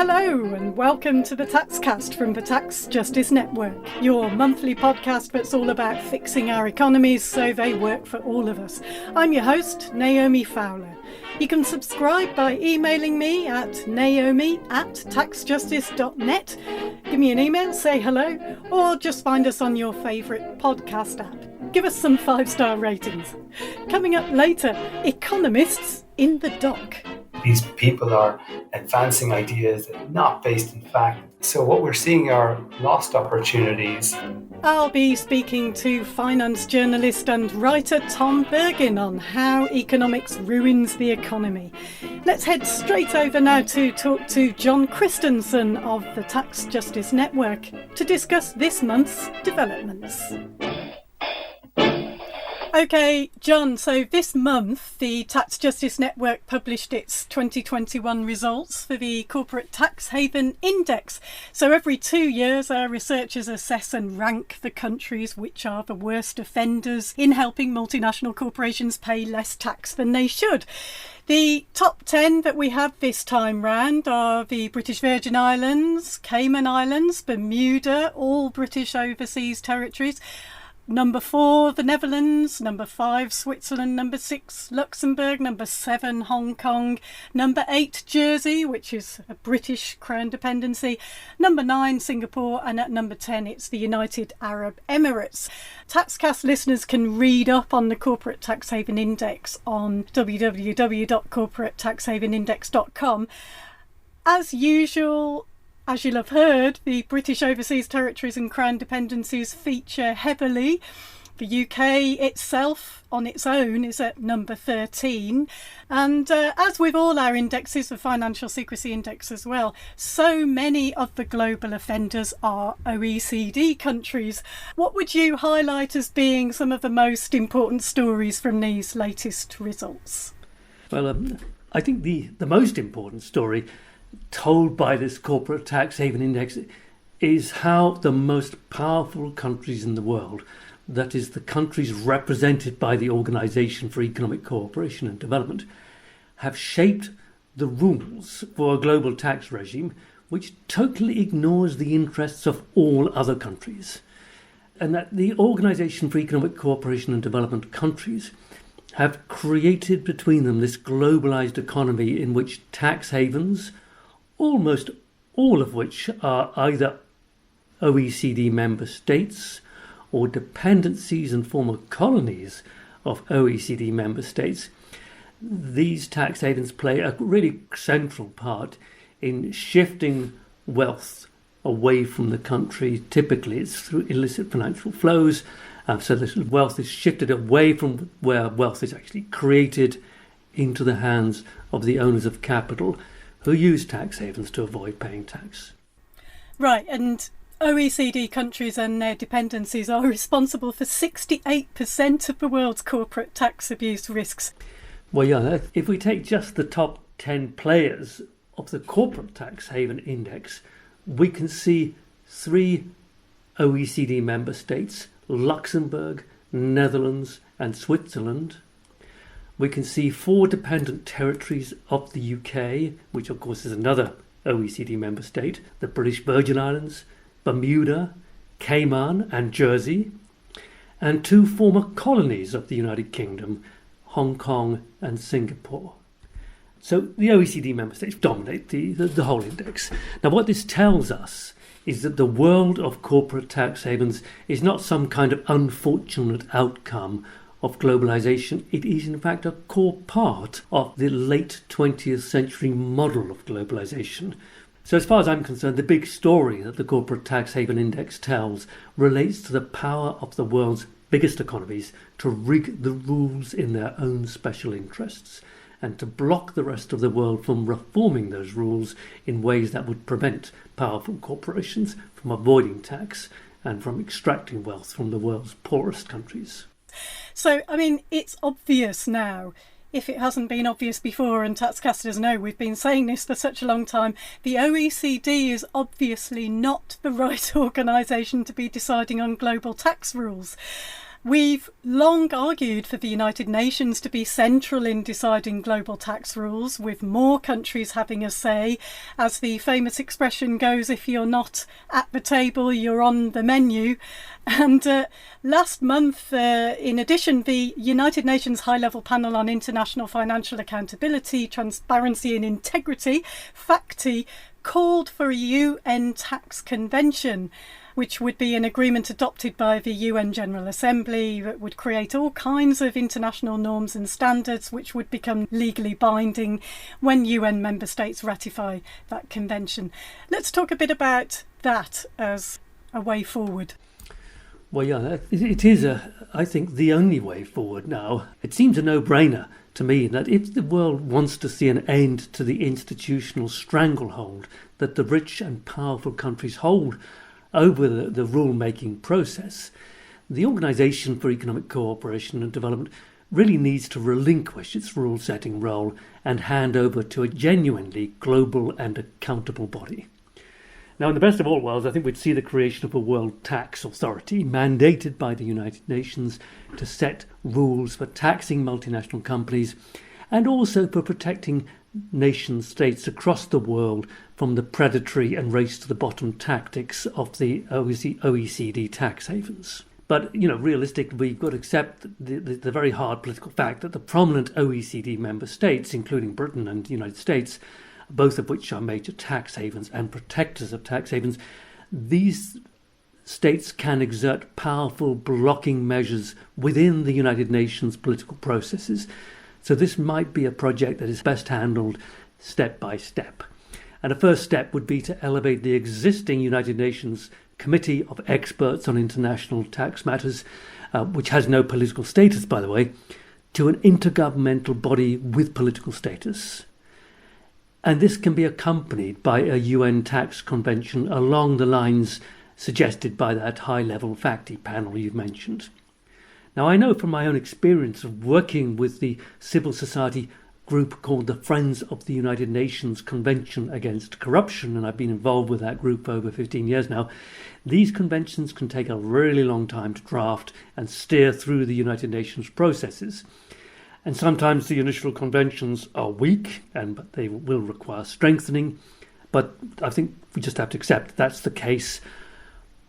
Hello and welcome to the Taxcast from the Tax Justice Network, your monthly podcast that's all about fixing our economies so they work for all of us. I'm your host, Naomi Fowler. You can subscribe by emailing me at naomi@taxjustice.net. Give me an email, say hello, or just find us on your favourite podcast app. Give us some 5-star ratings. Coming up later, economists in the dock. These people are advancing ideas that are not based in fact. So what we're seeing are lost opportunities. I'll be speaking to finance journalist and writer Tom Bergin on how economics ruins the economy. Let's head straight over now to talk to John Christensen of the Tax Justice Network to discuss this month's developments. OK, John, so this month the Tax Justice Network published its 2021 results for the Corporate Tax Haven Index. So every 2 years our researchers assess and rank the countries which are the worst offenders in helping multinational corporations pay less tax than they should. The top 10 that we have this time round are the British Virgin Islands, Cayman Islands, Bermuda, all British overseas territories. Number 4, the Netherlands. Number 5, Switzerland. Number 6, Luxembourg. Number 7, Hong Kong. Number 8, Jersey, which is a British Crown dependency. Number 9, Singapore. And at number 10, it's the United Arab Emirates. Taxcast listeners can read up on the Corporate Tax Haven Index on www.corporatetaxhavenindex.com. As usual, as you'll have heard, the British overseas territories and crown dependencies feature heavily. The UK itself, on its own, is at number 13. And as with all our indexes, the Financial Secrecy Index as well, so many of the global offenders are OECD countries. What would you highlight as being some of the most important stories from these latest results? Well, I think the most important story told by this Corporate Tax Haven Index is how the most powerful countries in the world, that is the countries represented by the Organisation for Economic Cooperation and Development, have shaped the rules for a global tax regime which totally ignores the interests of all other countries. And that the Organisation for Economic Cooperation and Development countries have created between them this globalised economy in which tax havens, almost all of which are either OECD member states or dependencies and former colonies of OECD member states. These tax havens play a really central part in shifting wealth away from the country. Typically it's through illicit financial flows, so this wealth is shifted away from where wealth is actually created into the hands of the owners of capital, who use tax havens to avoid paying tax. Right, and OECD countries and their dependencies are responsible for 68% of the world's corporate tax abuse risks. Well, yeah, if we take just the top 10 players of the Corporate Tax Haven Index, we can see 3 OECD member states, Luxembourg, Netherlands and Switzerland. We can see 4 dependent territories of the UK, which of course is another OECD member state, the British Virgin Islands, Bermuda, Cayman and Jersey, and 2 former colonies of the United Kingdom, Hong Kong and Singapore. So the OECD member states dominate the whole index. Now what this tells us is that the world of corporate tax havens is not some kind of unfortunate outcome of globalization. It is in fact a core part of the late 20th century model of globalization. So as far as I'm concerned, the big story that the Corporate Tax Haven Index tells relates to the power of the world's biggest economies to rig the rules in their own special interests and to block the rest of the world from reforming those rules in ways that would prevent powerful corporations from avoiding tax and from extracting wealth from the world's poorest countries. So, I mean, it's obvious now, if it hasn't been obvious before, and taxcasters know we've been saying this for such a long time, the OECD is obviously not the right organisation to be deciding on global tax rules. We've long argued for the United Nations to be central in deciding global tax rules, with more countries having a say. As the famous expression goes, if you're not at the table, you're on the menu. And last month, in addition, the United Nations High-Level Panel on International Financial Accountability, Transparency and Integrity, FACTI, called for a UN tax convention, which would be an agreement adopted by the UN General Assembly that would create all kinds of international norms and standards which would become legally binding when UN member states ratify that convention. Let's talk a bit about that as a way forward. Well, yeah, it is, I think, the only way forward now. It seems a no-brainer to me that if the world wants to see an end to the institutional stranglehold that the rich and powerful countries hold over the rule-making process, the Organisation for Economic Cooperation and Development really needs to relinquish its rule-setting role and hand over to a genuinely global and accountable body. Now, in the best of all worlds, I think we'd see the creation of a world tax authority mandated by the United Nations to set rules for taxing multinational companies and also for protecting nation states across the world from the predatory and race-to-the-bottom tactics of the OECD tax havens. But, realistically, we've got to accept the very hard political fact that the prominent OECD member states, including Britain and the United States, both of which are major tax havens and protectors of tax havens, these states can exert powerful blocking measures within the United Nations political processes. So this might be a project that is best handled step by step. And a first step would be to elevate the existing United Nations Committee of Experts on International Tax Matters, which has no political status, by the way, to an intergovernmental body with political status. And this can be accompanied by a UN tax convention along the lines suggested by that high-level FACTI panel you've mentioned. Now, I know from my own experience of working with the civil society group called the Friends of the United Nations Convention Against Corruption, and I've been involved with that group for over 15 years now, these conventions can take a really long time to draft and steer through the United Nations processes. And sometimes the initial conventions are weak, but they will require strengthening. But I think we just have to accept that's the case.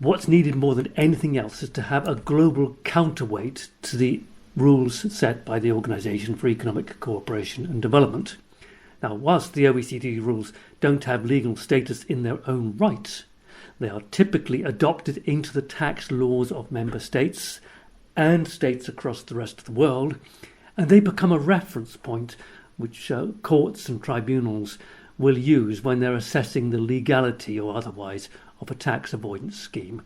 What's needed more than anything else is to have a global counterweight to the rules set by the Organisation for Economic Cooperation and Development. Now, whilst the OECD rules don't have legal status in their own right, they are typically adopted into the tax laws of member states and states across the rest of the world, and they become a reference point which courts and tribunals will use when they're assessing the legality or otherwise of a tax avoidance scheme.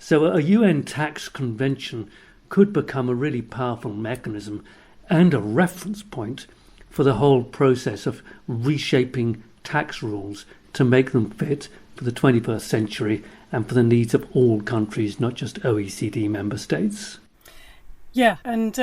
So a UN tax convention could become a really powerful mechanism and a reference point for the whole process of reshaping tax rules to make them fit for the 21st century and for the needs of all countries, not just OECD member states. Yeah, and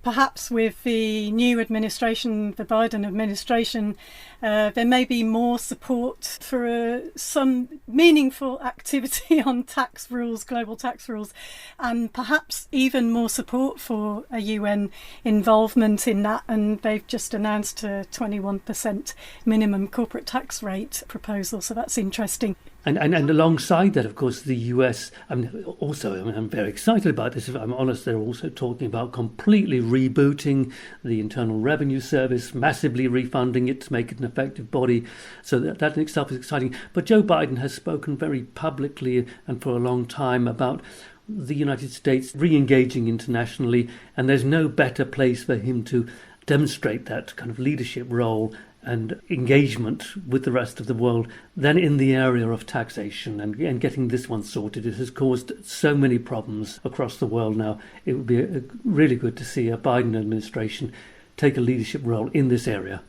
perhaps with the new administration, the Biden administration, there may be more support for some meaningful activity on tax rules, global tax rules, and perhaps even more support for a UN involvement in that. And they've just announced a 21% minimum corporate tax rate proposal, so that's interesting. And alongside that, of course, the US, I'm very excited about this. If I'm honest, they're also talking about completely rebooting the Internal Revenue Service, massively refunding it to make it an effective body. So that in itself is exciting. But Joe Biden has spoken very publicly and for a long time about the United States re-engaging internationally, and there's no better place for him to demonstrate that kind of leadership role and engagement with the rest of the world than in the area of taxation and getting this one sorted. It has caused so many problems across the world now. It would be really good to see a Biden administration take a leadership role in this area.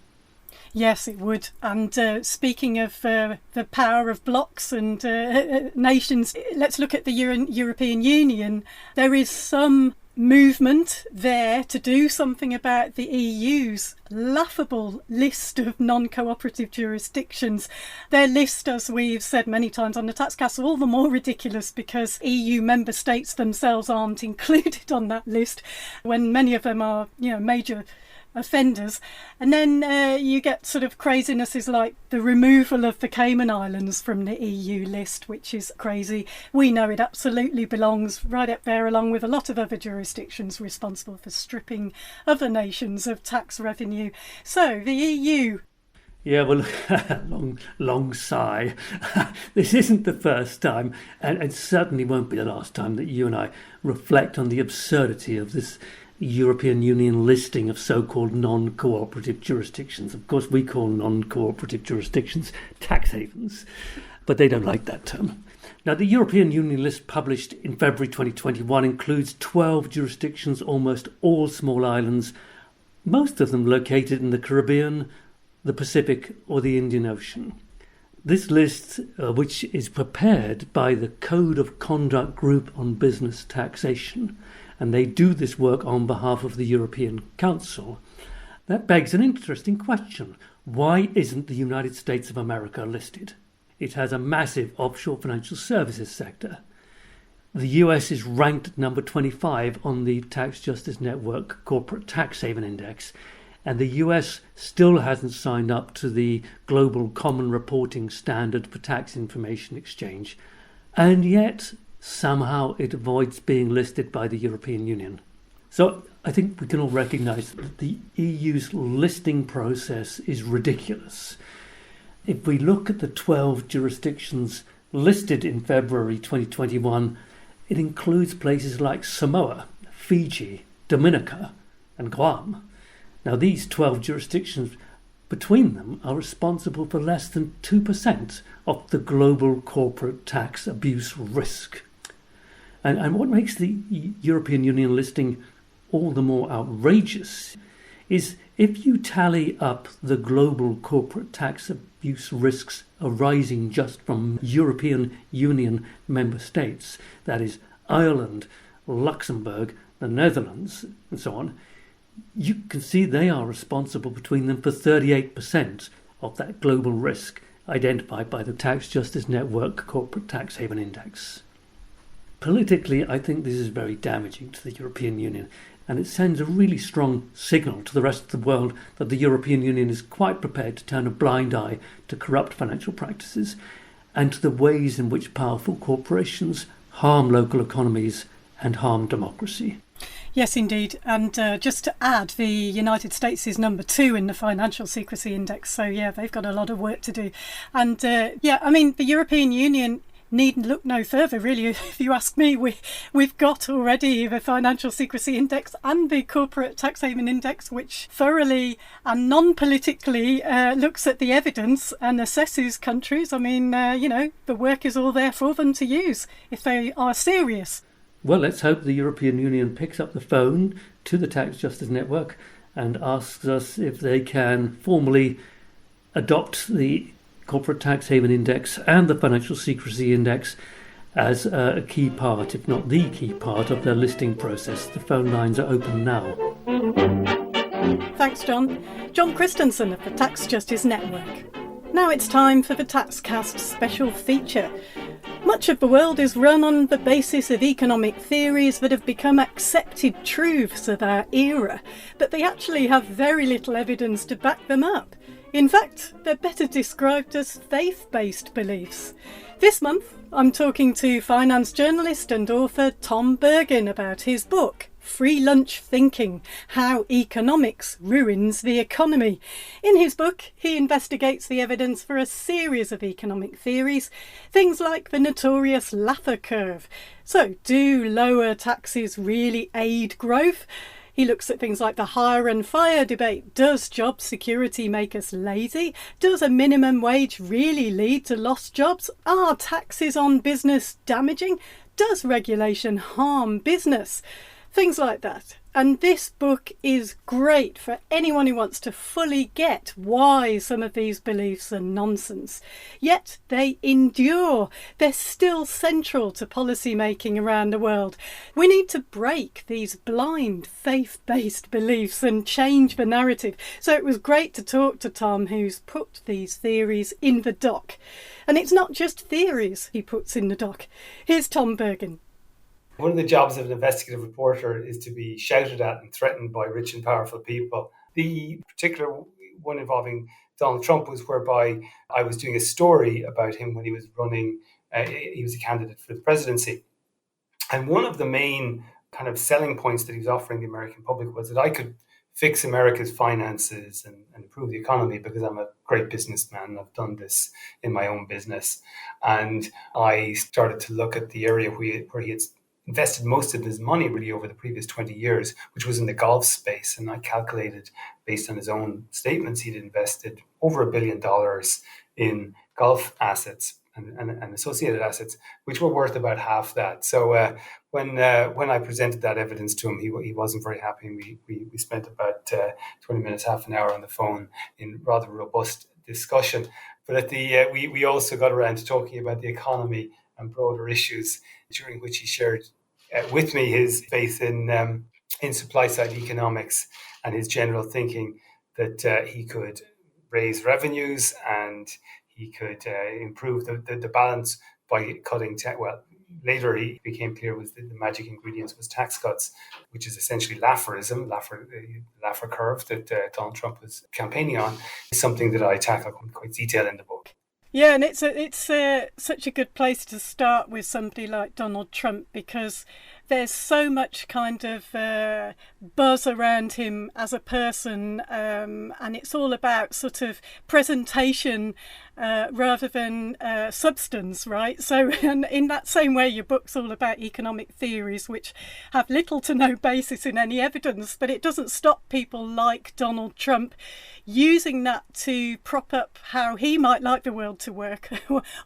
Yes, it would. And speaking of the power of blocs and nations, let's look at the European Union. There is some movement there to do something about the EU's laughable list of non-cooperative jurisdictions. Their list, as we've said many times on the Taxcast, all the more ridiculous because EU member states themselves aren't included on that list, when many of them are, major offenders. And then you get sort of crazinesses like the removal of the Cayman Islands from the EU list, which is crazy. We know it absolutely belongs right up there along with a lot of other jurisdictions responsible for stripping other nations of tax revenue. So the EU... Yeah, well, long sigh. This isn't the first time, and it certainly won't be the last time that you and I reflect on the absurdity of this European Union listing of so-called non-cooperative jurisdictions. Of course, we call non-cooperative jurisdictions tax havens, but they don't like that term. Now, the European Union list published in February 2021 includes 12 jurisdictions, almost all small islands, most of them located in the Caribbean, the Pacific or the Indian Ocean. This list, which is prepared by the Code of Conduct Group on Business Taxation, and they do this work on behalf of the European Council, that begs an interesting question. Why isn't the United States of America listed? It has a massive offshore financial services sector. The US is ranked at number 25 on the Tax Justice Network Corporate Tax Haven Index, and the US still hasn't signed up to the Global Common Reporting Standard for Tax Information Exchange, and yet somehow it avoids being listed by the European Union. So I think we can all recognise that the EU's listing process is ridiculous. If we look at the 12 jurisdictions listed in February 2021, it includes places like Samoa, Fiji, Dominica and Guam. Now, these 12 jurisdictions between them are responsible for less than 2% of the global corporate tax abuse risk. And what makes the European Union listing all the more outrageous is if you tally up the global corporate tax abuse risks arising just from European Union member states, that is Ireland, Luxembourg, the Netherlands, and so on, you can see they are responsible between them for 38% of that global risk identified by the Tax Justice Network Corporate Tax Haven Index. Politically, I think this is very damaging to the European Union, and it sends a really strong signal to the rest of the world that the European Union is quite prepared to turn a blind eye to corrupt financial practices and to the ways in which powerful corporations harm local economies and harm democracy. Yes, indeed. And just to add, the United States is number 2 in the Financial Secrecy Index. So, yeah, they've got a lot of work to do. And, the European Union need look no further, really. If you ask me, we've got already the Financial Secrecy Index and the Corporate Tax Haven Index, which thoroughly and non-politically looks at the evidence and assesses countries. I mean, the work is all there for them to use if they are serious. Well, let's hope the European Union picks up the phone to the Tax Justice Network and asks us if they can formally adopt the Corporate Tax Haven Index and the Financial Secrecy Index as a key part, if not the key part, of their listing process. The phone lines are open now. Thanks, John. John Christensen of the Tax Justice Network. Now it's time for the Taxcast special feature. Much of the world is run on the basis of economic theories that have become accepted truths of our era, but they actually have very little evidence to back them up. In fact, they're better described as faith-based beliefs. This month, I'm talking to finance journalist and author Tom Bergin about his book, Free Lunch Thinking: How Economics Ruins the Economy. In his book, he investigates the evidence for a series of economic theories, things like the notorious Laffer curve. So, do lower taxes really aid growth? He looks at things like the hire and fire debate. Does job security make us lazy? Does a minimum wage really lead to lost jobs? Are taxes on business damaging? Does regulation harm business? Things like that. And this book is great for anyone who wants to fully get why some of these beliefs are nonsense. Yet they endure. They're still central to policy making around the world. We need to break these blind faith-based beliefs and change the narrative. So it was great to talk to Tom, who's put these theories in the doc. And it's not just theories he puts in the doc. Here's Tom Bergen. One of the jobs of an investigative reporter is to be shouted at and threatened by rich and powerful people. The particular one involving Donald Trump was whereby I was doing a story about him when he was running, he was a candidate for the presidency. And one of the main kind of selling points that he was offering the American public was that I could fix America's finances and improve the economy because I'm a great businessman. I've done this in my own business. And I started to look at the area where he had invested most of his money really over the previous 20 years, which was in the golf space. And I calculated, based on his own statements, he'd invested over $1 billion in golf assets and associated assets, which were worth about half that. So when I presented that evidence to him, he wasn't very happy. We spent about 20 minutes, half an hour on the phone in rather robust discussion. But at the we also got around to talking about the economy and broader issues, during which he shared with me his faith in supply side economics and his general thinking that he could raise revenues and he could improve the balance by cutting later he became clear was the magic ingredients was tax cuts, which is essentially Lafferism, Laffer curve that Donald Trump was campaigning on, is something that I tackle in quite detail in the book. Yeah, and it's such a good place to start with somebody like Donald Trump, because there's so much kind of buzz around him as a person, and it's all about sort of presentation rather than substance, right? So in that same way, your book's all about economic theories which have little to no basis in any evidence, but it doesn't stop people like Donald Trump using that to prop up how he might like the world to work,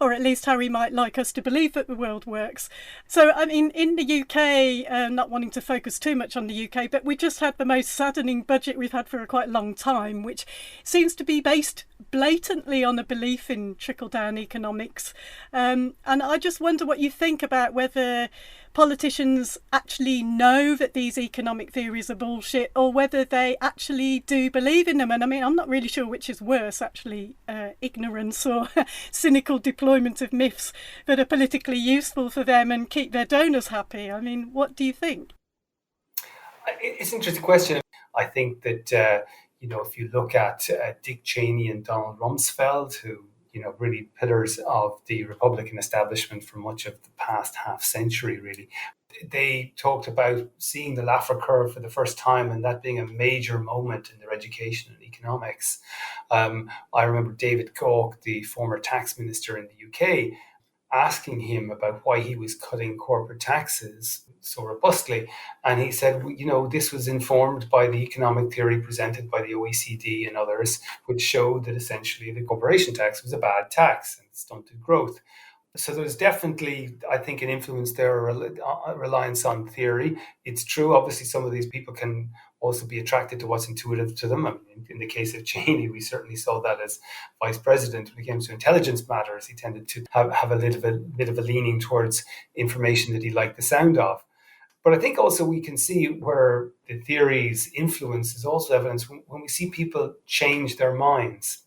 or at least how he might like us to believe that the world works. So, I mean, in the UK, not wanting to focus too much on the UK, but we just had the most saddening budget we've had for a quite long time, which seems to be based blatantly on a belief in trickle-down economics. And I just wonder what you think about whether politicians actually know that these economic theories are bullshit, or whether they actually do believe in them. And I mean, I'm not really sure which is worse, actually, ignorance or cynical deployment of myths that are politically useful for them and keep their donors happy. I mean, what do you think? It's an interesting question. I think that, if you look at Dick Cheney and Donald Rumsfeld, who really pillars of the Republican establishment for much of the past half century, really. They talked about seeing the Laffer curve for the first time and that being a major moment in their education and economics. I remember David Gauke, the former tax minister in the UK, asking him about why he was cutting corporate taxes so robustly. And he said, this was informed by the economic theory presented by the OECD and others, which showed that essentially the corporation tax was a bad tax and stunted growth. So there's definitely, I think, an influence there, a reliance on theory. It's true, obviously, some of these people can also be attracted to what's intuitive to them. I mean, in the case of Cheney, we certainly saw that as vice president. When it came to intelligence matters, he tended to have a bit of a leaning towards information that he liked the sound of. But I think also we can see where the theory's influence is also evidence when we see people change their minds.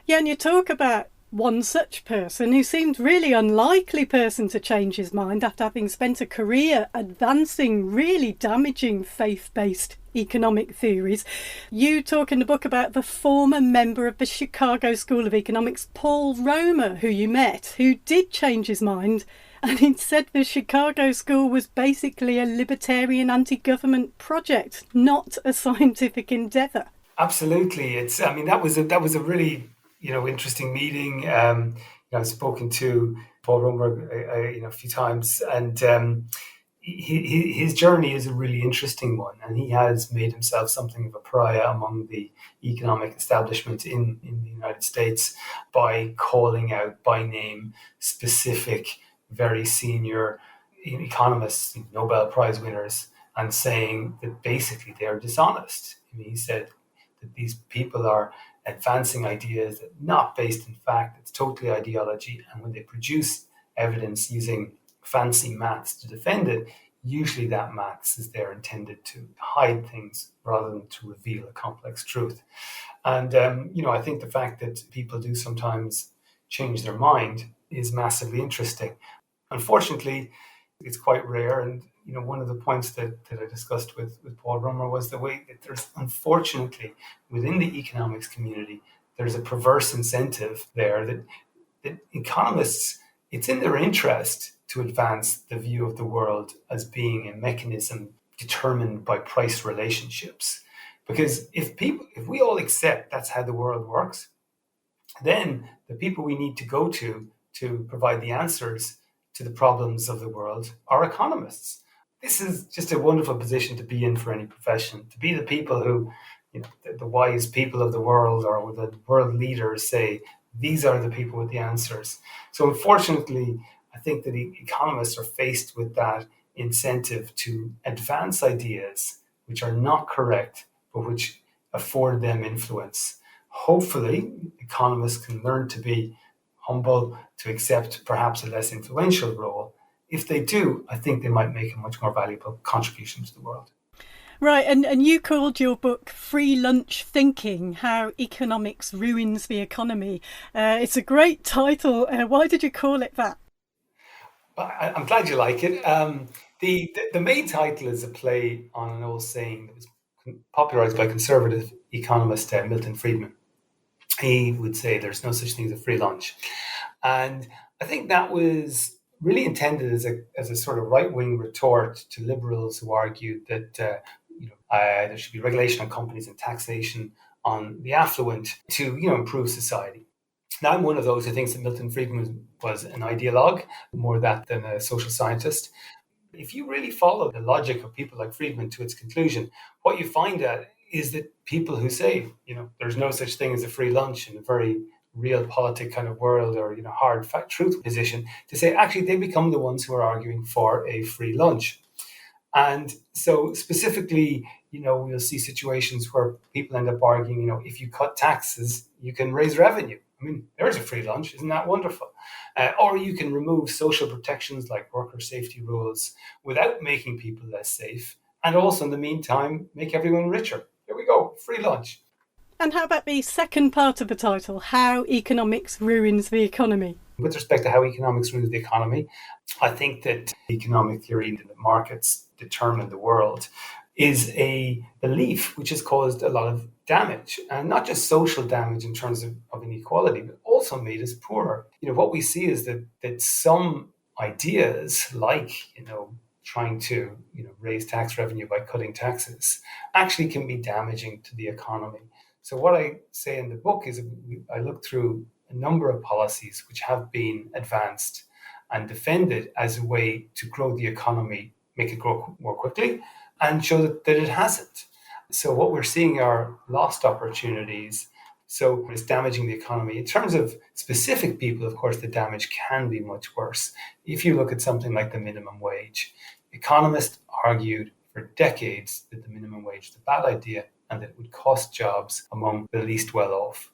Yeah, and you talk about one such person who seemed really unlikely person to change his mind after having spent a career advancing really damaging faith-based economic theories. You talk in the book about the former member of the Chicago School of Economics, Paul Romer, who you met, who did change his mind. And he said the Chicago School was basically a libertarian anti-government project, not a scientific endeavour. Absolutely. That was a really interesting meeting. I've spoken to Paul Romer a few times, and his journey is a really interesting one, and he has made himself something of a pariah among the economic establishment in the United States by calling out by name specific, very senior economists, Nobel Prize winners, and saying that basically they're dishonest. I mean, he said that these people are advancing ideas that are not based in fact, it's totally ideology. And when they produce evidence using fancy maths to defend it, usually that maths is there intended to hide things rather than to reveal a complex truth. And, I think the fact that people do sometimes change their mind is massively interesting. Unfortunately, it's quite rare. And, one of the points that I discussed with Paul Rummer was the way that there's, unfortunately, within the economics community, there's a perverse incentive there that economists, it's in their interest to advance the view of the world as being a mechanism determined by price relationships. Because if we all accept that's how the world works, then the people we need to go to provide the answers to the problems of the world are economists. This is just a wonderful position to be in for any profession, to be the people who, the wise people of the world or the world leaders say, these are the people with the answers. So unfortunately, I think that economists are faced with that incentive to advance ideas which are not correct, but which afford them influence. Hopefully, economists can learn to be humble, to accept perhaps a less influential role. If they do, I think they might make a much more valuable contribution to the world. Right, and you called your book Free Lunch Thinking, How Economics Ruins the Economy. It's a great title. Why did you call it that? I'm glad you like it. The main title is a play on an old saying that was popularized by conservative economist Milton Friedman. He would say there's no such thing as a free lunch. And I think that was really intended as a sort of right-wing retort to liberals who argued that there should be regulation on companies and taxation on the affluent to improve society. Now, I'm one of those who thinks that Milton Friedman was an ideologue, more that than a social scientist. If you really follow the logic of people like Friedman to its conclusion, what you find is that people who say, there's no such thing as a free lunch in a very realpolitik kind of world or, hard fact truth position, to say actually they become the ones who are arguing for a free lunch. And so specifically, we'll see situations where people end up arguing, if you cut taxes, you can raise revenue. I mean, there's a free lunch. Isn't that wonderful? Or you can remove social protections like worker safety rules without making people less safe. And also, in the meantime, make everyone richer. Here we go, free lunch. And how about the second part of the title, How Economics Ruins the Economy? With respect to how economics ruins the economy, I think that economic theory that markets determine the world is a belief which has caused a lot of damage, and not just social damage in terms of inequality, but also made us poorer. What we see is that some ideas like, trying to raise tax revenue by cutting taxes actually can be damaging to the economy. So what I say in the book is I look through a number of policies which have been advanced and defended as a way to grow the economy, make it grow more quickly, and show that it hasn't. So what we're seeing are lost opportunities. So it's damaging the economy. In terms of specific people, of course, the damage can be much worse. If you look at something like the minimum wage, economists argued for decades that the minimum wage is a bad idea and that it would cost jobs among the least well-off.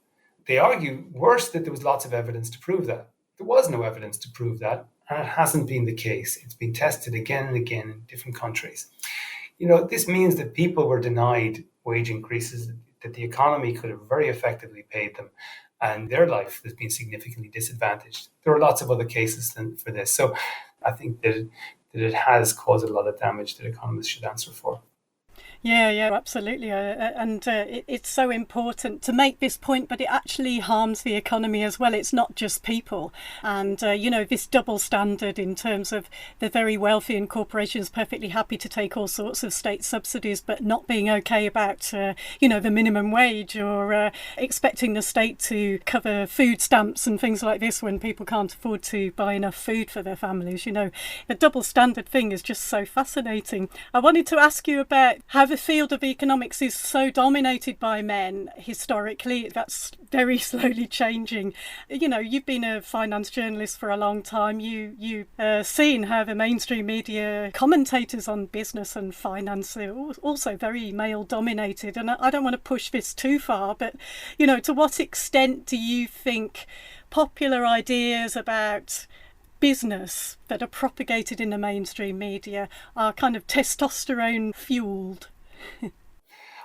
They argue worse that there was lots of evidence to prove that. There was no evidence to prove that, and it hasn't been the case. It's been tested again and again in different countries. This means that people were denied wage increases that the economy could have very effectively paid them, and their life has been significantly disadvantaged. There are lots of other cases for this. So I think that it has caused a lot of damage that economists should answer for. Yeah, absolutely. It's so important to make this point, but it actually harms the economy as well. It's not just people. And, this double standard in terms of the very wealthy and corporations perfectly happy to take all sorts of state subsidies, but not being okay about, the minimum wage or expecting the state to cover food stamps and things like this when people can't afford to buy enough food for their families. The double standard thing is just so fascinating. I wanted to ask you about, have the field of economics is so dominated by men historically, that's very slowly changing. You've been a finance journalist for a long time. You've seen how the mainstream media commentators on business and finance are also very male dominated. And I don't want to push this too far, but, to what extent do you think popular ideas about business that are propagated in the mainstream media are kind of testosterone fueled?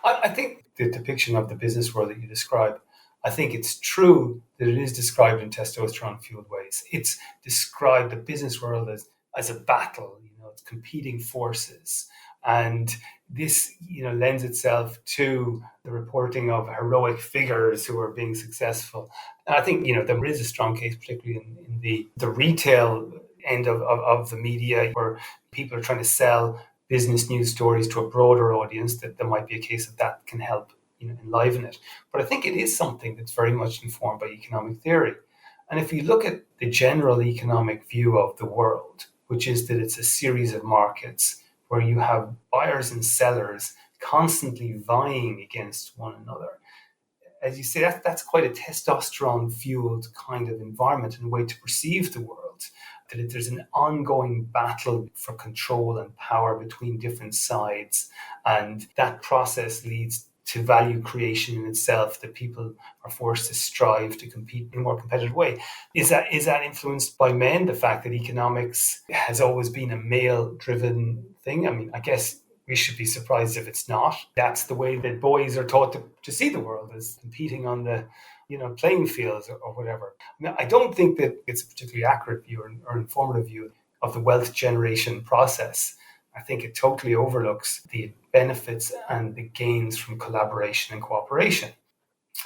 I think the depiction of the business world that you describe, I think it's true that it is described in testosterone fueled ways. It's described the business world as a battle, it's competing forces. And this, lends itself to the reporting of heroic figures who are being successful. And I think, there is a strong case, particularly in the retail end of the media, where people are trying to sell business news stories to a broader audience, that there might be a case that can help, enliven it. But I think it is something that's very much informed by economic theory. And if you look at the general economic view of the world, which is that it's a series of markets where you have buyers and sellers constantly vying against one another. As you say, that's quite a testosterone-fueled kind of environment and way to perceive the world. That there's an ongoing battle for control and power between different sides, and that process leads to value creation in itself, that people are forced to strive to compete in a more competitive way. Is that influenced by men? The fact that economics has always been a male-driven thing? I mean, I guess we should be surprised if it's not. That's the way that boys are taught to see the world, as competing on the playing fields or whatever. I don't think that it's a particularly accurate view or informative view of the wealth generation process. I think it totally overlooks the benefits and the gains from collaboration and cooperation.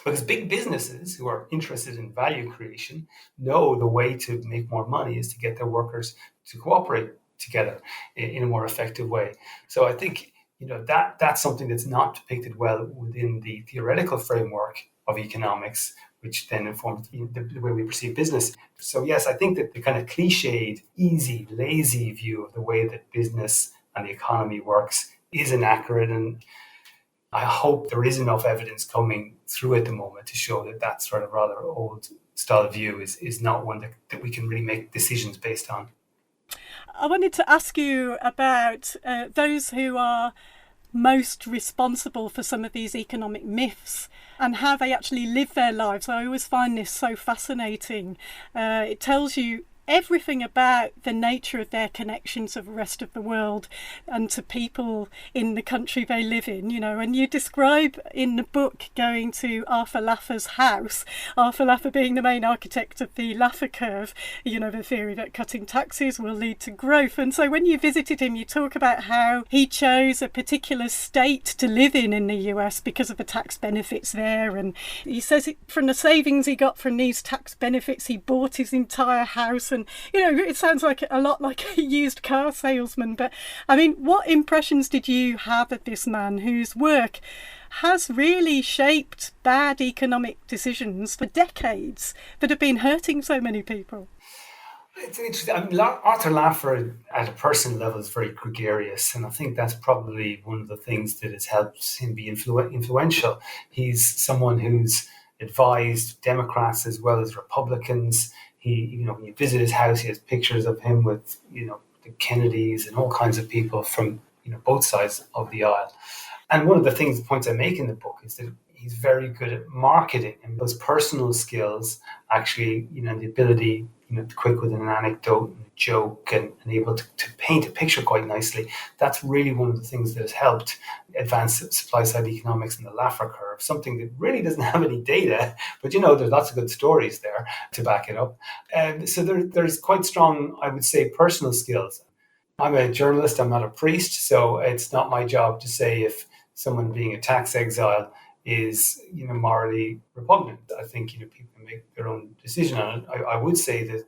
Because big businesses who are interested in value creation know the way to make more money is to get their workers to cooperate together in a more effective way. So I think that's something that's not depicted well within the theoretical framework of economics, which then informs the way we perceive business. So yes, I think that the kind of cliched, easy, lazy view of the way that business and the economy works is inaccurate, and I hope there is enough evidence coming through at the moment to show that that sort of rather old style view is not one that we can really make decisions based on. I wanted to ask you about those who are most responsible for some of these economic myths and how they actually live their lives. I always find this so fascinating. It tells you everything about the nature of their connections of the rest of the world and to people in the country they live in, and you describe in the book going to Arthur Laffer's house, Arthur Laffer being the main architect of the Laffer curve, the theory that cutting taxes will lead to growth. And so when you visited him, you talk about how he chose a particular state to live in the US because of the tax benefits there. And he says from the savings he got from these tax benefits, he bought his entire house. And, it sounds like a lot like a used car salesman. But, I mean, what impressions did you have of this man whose work has really shaped bad economic decisions for decades that have been hurting so many people? It's interesting. Arthur Laffer, at a personal level, is very gregarious, and I think that's probably one of the things that has helped him be influential. He's someone who's advised Democrats as well as Republicans. He, when you visit his house, he has pictures of him with, the Kennedys and all kinds of people from, both sides of the aisle. And one of the points I make in the book is that he's very good at marketing, and those personal skills actually, the ability, quick with an anecdote and a joke and able to paint a picture quite nicely. That's really one of the things that has helped advance supply side economics in the Laffer curve, something that really doesn't have any data, but there's lots of good stories there to back it up. And so there's quite strong, I would say, personal skills. I'm a journalist, I'm not a priest, so it's not my job to say if someone being a tax exile is morally repugnant. I think people can make their own decision on it. I would say that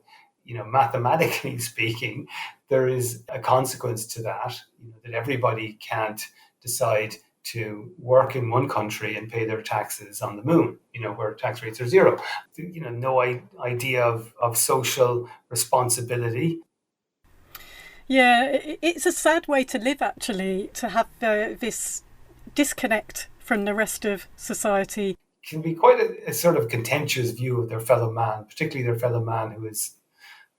mathematically speaking, there is a consequence to that. That everybody can't decide to work in one country and pay their taxes on the moon. Where tax rates are zero. No idea of social responsibility. Yeah, it's a sad way to live, actually, to have this disconnect from the rest of society. Can be quite a sort of contentious view of their fellow man, particularly their fellow man who is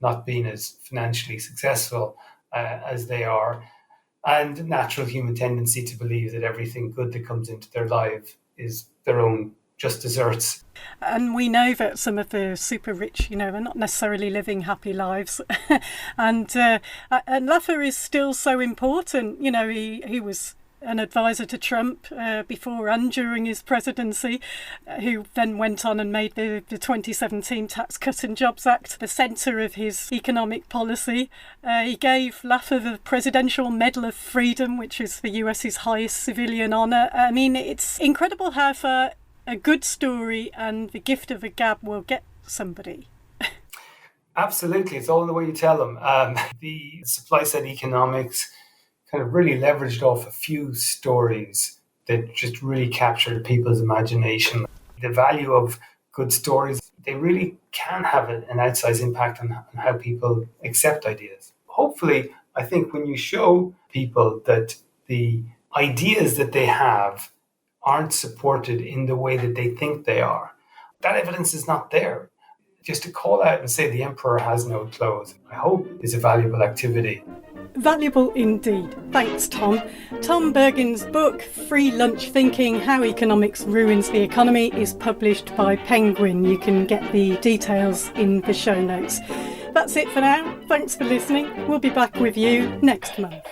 not being as financially successful as they are, and natural human tendency to believe that everything good that comes into their life is their own just desserts. And we know that some of the super rich, are not necessarily living happy lives. and Laffer is still so important. He was an advisor to Trump before and during his presidency, who then went on and made the 2017 Tax Cut and Jobs Act the centre of his economic policy. He gave Laffer the Presidential Medal of Freedom, which is the US's highest civilian honour. I mean, it's incredible how far a good story and the gift of a gab will get somebody. Absolutely. It's all in the way you tell them. The supply side economics kind of really leveraged off a few stories that just really captured people's imagination. The value of good stories, they really can have an outsized impact on how people accept ideas. Hopefully, I think when you show people that the ideas that they have aren't supported in the way that they think they are, that evidence is not there. Just to call out and say the emperor has no clothes, I hope is a valuable activity. Valuable indeed. Thanks, Tom. Tom Bergin's book, Free Lunch Thinking, How Economics Ruins the Economy, is published by Penguin. You can get the details in the show notes. That's it for now. Thanks for listening. We'll be back with you next month.